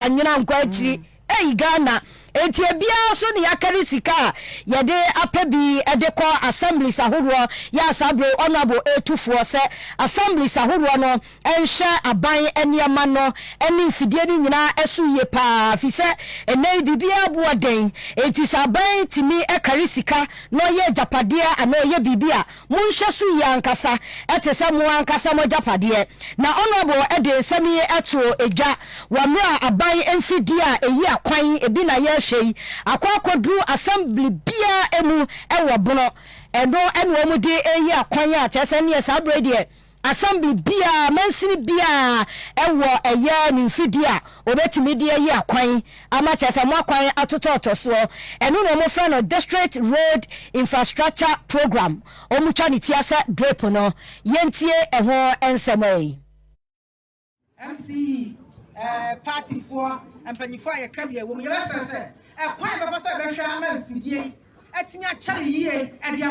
anyina nkwachi Ghana enti ebia so ne yakari sika yede apabi edekọ assemblies ahoro ya asabre honorable etufo se assemblies ahoro no enhye aban eniama no eni mfidie ni nyina esu ye pa fi se enai bibia boden enti saban timi ekari sika no ye japade ana ye bibia munhye su ya ankasa etese mu ankasa mo japade na honorable ede semi eto edwa wamra aban emfidie a eyi akwan ebi na ye hwei akwakodru assembly bia emu ewo bono eno eno mu de eyi akwan a chese ne sabre de assembly bia mansini bia ewo eye ni mfidi a obetimi de eyi akwan ama chese mo akwan atototo so eno no mo fa no district road infrastructure program omu twa ni tiase drip no yentie eho ensemai MC party for empanyifo ya kabia wo me yasa se kwan be fa so be hwa ama mfidie atimi a chare yie ade